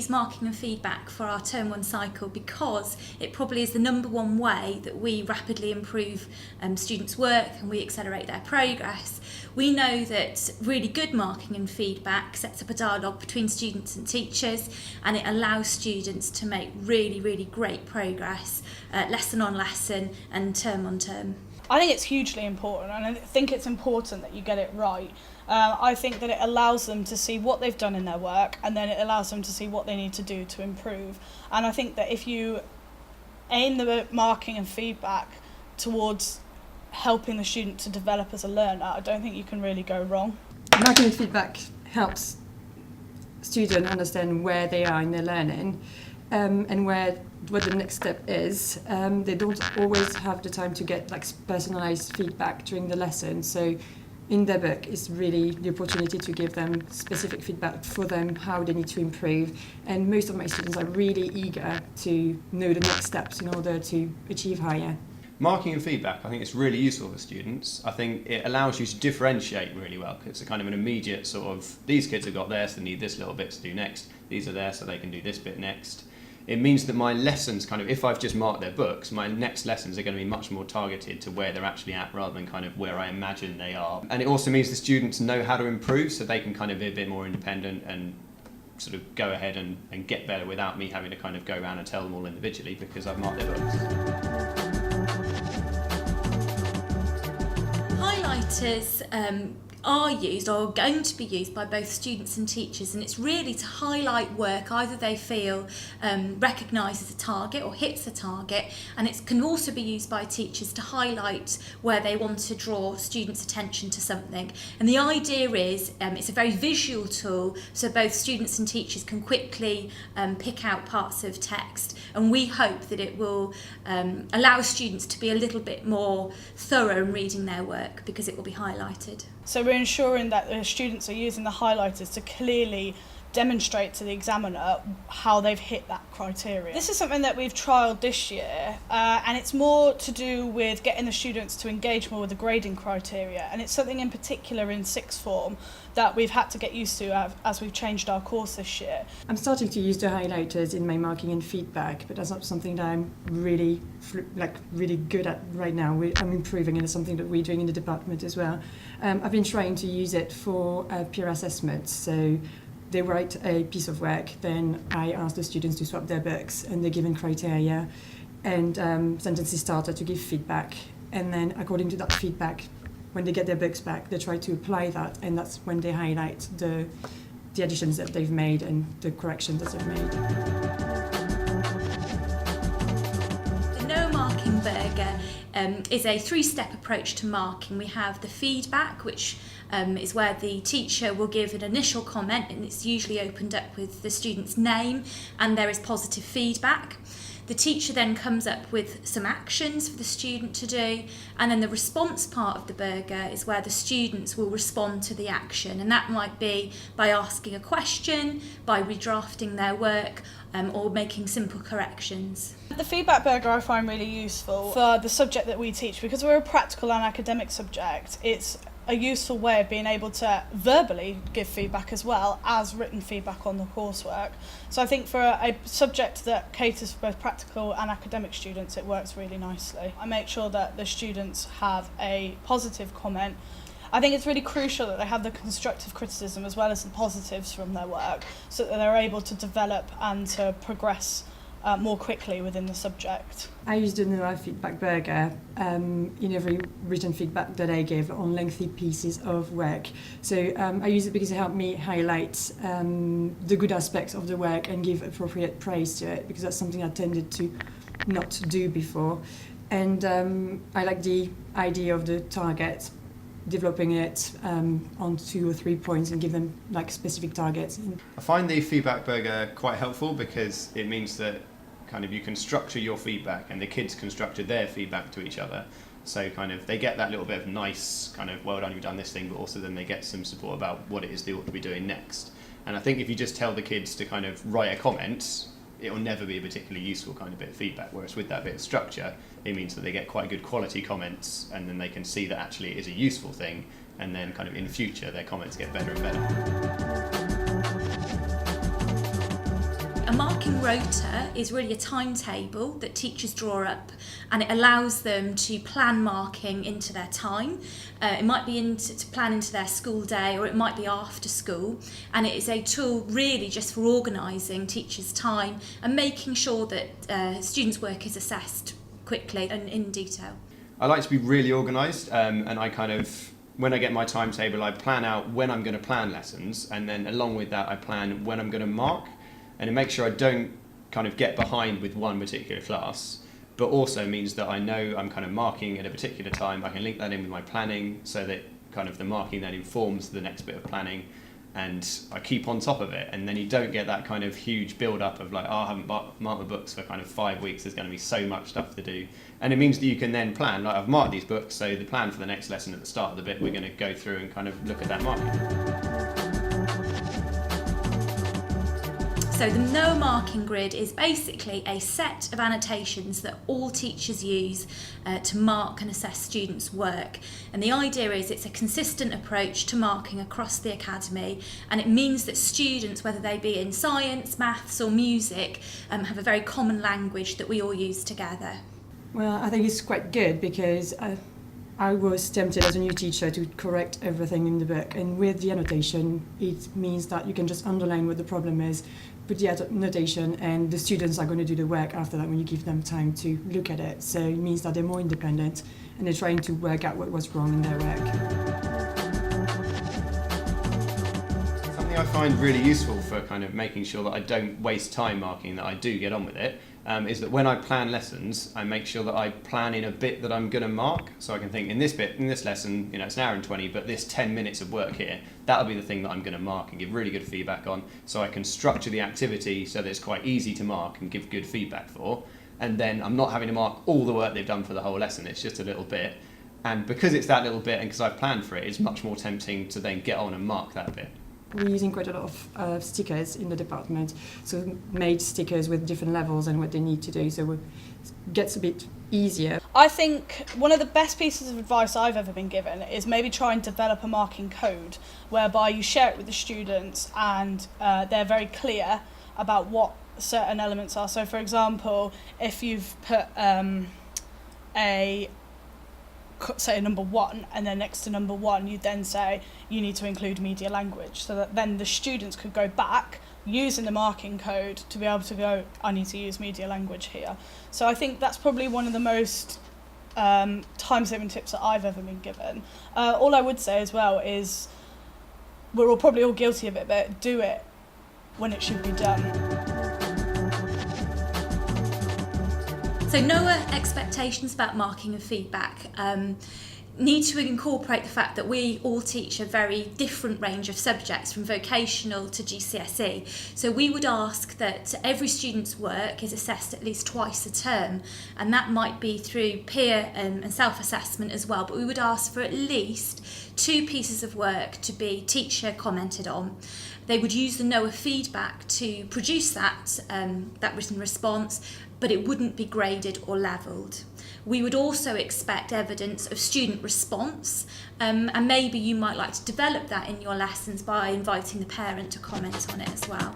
use marking and feedback for our term 1 cycle because it probably is the number one way that we rapidly improve students' work and we accelerate their progress. We know that really good marking and feedback sets up a dialogue between students and teachers, and it allows students to make really, really great progress lesson on lesson and term on term. I think it's hugely important, and I think it's important that you get it right. I think that it allows them to see what they've done in their work, and then it allows them to see what they need to do to improve. And I think that if you aim the marking and feedback towards helping the student to develop as a learner, I don't think you can really go wrong. Marking and feedback helps students understand where they are in their learning and what the next step is. They don't always have the time to get personalized feedback during the lesson, so in their book is really the opportunity to give them specific feedback for them, how they need to improve. And most of my students are really eager to know the next steps in order to achieve higher. Marking and feedback, I think it's really useful for students. I think it allows you to differentiate really well, because it's a kind of an immediate sort of, these kids have got this, they need this little bit to do next, these are there so they can do this bit next. It means that my lessons if I've just marked their books, my next lessons are going to be much more targeted to where they're actually at rather than where I imagine they are. And it also means the students know how to improve, so they can be a bit more independent and sort of go ahead and get better without me having to go around and tell them all individually because I've marked their books. Highlighters are used or are going to be used by both students and teachers, and it's really to highlight work either they feel recognises a target or hits a target, and it can also be used by teachers to highlight where they want to draw students' attention to something. And the idea is it's a very visual tool, so both students and teachers can quickly pick out parts of text, and we hope that it will allow students to be a little bit more thorough in reading their work because it will be highlighted. So we're ensuring that the students are using the highlighters to clearly demonstrate to the examiner how they've hit that criteria. This is something that we've trialled this year, and it's more to do with getting the students to engage more with the grading criteria, and it's something in particular in sixth form that we've had to get used to as we've changed our course this year. I'm starting to use the highlighters in my marking and feedback, but that's not something that I'm really good at right now. I'm improving, and it's something that we're doing in the department as well. I've been trying to use it for peer assessment, so they write a piece of work, then I ask the students to swap their books and they're given criteria and sentences starter to give feedback, and then according to that feedback, when they get their books back, they try to apply that, and that's when they highlight the additions that they've made and the corrections that they've made. The NOA Marking Burger is a 3-step approach to marking. We have the feedback, which is where the teacher will give an initial comment, and it's usually opened up with the student's name and there is positive feedback. The teacher then comes up with some actions for the student to do, and then the response part of the burger is where the students will respond to the action, and that might be by asking a question, by redrafting their work, or making simple corrections. The feedback burger I find really useful for the subject that we teach, because we're a practical and academic subject. It's a useful way of being able to verbally give feedback as well as written feedback on the coursework. So I think for a subject that caters for both practical and academic students, it works really nicely. I make sure that the students have a positive comment. I think it's really crucial that they have the constructive criticism as well as the positives from their work, so that they're able to develop and to progress more quickly within the subject. I use the NOA Feedback Burger in every written feedback that I give on lengthy pieces of work. So I use it because it helped me highlight the good aspects of the work and give appropriate praise to it, because that's something I tended to not do before. And I like the idea of the target, developing it on 2 or 3 points and give them specific targets. I find the feedback burger quite helpful because it means that you can structure your feedback and the kids can structure their feedback to each other. So they get that little bit of nice well done, you've done this thing, but also then they get some support about what it is they ought to be doing next. And I think if you just tell the kids to write a comment, it will never be a particularly useful bit of feedback, whereas with that bit of structure, it means that they get quite good quality comments, and then they can see that actually it is a useful thing, and then in future their comments get better and better. A marking rota is really a timetable that teachers draw up, and it allows them to plan marking into their time. It might be to plan into their school day, or it might be after school, and it is a tool really just for organising teachers' time and making sure that students' work is assessed quickly and in detail. I like to be really organised, and I kind of, when I get my timetable, I plan out when I'm going to plan lessons, and then along with that I plan when I'm going to mark, and it makes sure I don't kind of get behind with one particular class, but also means that I know I'm kind of marking at a particular time. I can link that in with my planning so that kind of the marking then informs the next bit of planning, and I keep on top of it, and then you don't get that kind of huge build up of like, oh, I haven't marked my books for kind of 5 weeks, there's going to be so much stuff to do. And it means that you can then plan, like I've marked these books, so the plan for the next lesson at the start of the bit, we're going to go through and kind of look at that marking. So the NOA Marking Grid is basically a set of annotations that all teachers use to mark and assess students' work. And the idea is it's a consistent approach to marking across the academy, and it means that students, whether they be in science, maths or music, have a very common language that we all use together. Well, I think it's quite good because I was tempted as a new teacher to correct everything in the book, and with the annotation it means that you can just underline what the problem is, put the annotation, and the students are going to do the work after that when you give them time to look at it. So it means that they're more independent and they're trying to work out what was wrong in their work. Something I find really useful for kind of making sure that I don't waste time marking, that I do get on with it, is that when I plan lessons, I make sure that I plan in a bit that I'm going to mark. So I can think, in this lesson, it's an hour and 20, but this 10 minutes of work here, that'll be the thing that I'm going to mark and give really good feedback on. So I can structure the activity so that it's quite easy to mark and give good feedback for. And then I'm not having to mark all the work they've done for the whole lesson, it's just a little bit. And because it's that little bit and because I've planned for it, it's much more tempting to then get on and mark that bit. We're using quite a lot of stickers in the department, so made stickers with different levels and what they need to do, so it gets a bit easier. I think one of the best pieces of advice I've ever been given is maybe try and develop a marking code whereby you share it with the students and they're very clear about what certain elements are. So for example, if you've put say number 1 and then next to number 1 you then say you need to include media language, so that then the students could go back using the marking code to be able to go, I need to use media language here. So I think that's probably one of the most time-saving tips that I've ever been given. All I would say as well is we're probably all guilty of it, but do it when it should be done. So NOA Expectations about marking and feedback need to incorporate the fact that we all teach a very different range of subjects, from vocational to GCSE. So we would ask that every student's work is assessed at least twice a term, and that might be through peer and self-assessment as well, but we would ask for at least 2 pieces of work to be teacher commented on. They would use the NOA feedback to produce that written response, but it wouldn't be graded or levelled. We would also expect evidence of student response, and maybe you might like to develop that in your lessons by inviting the parent to comment on it as well.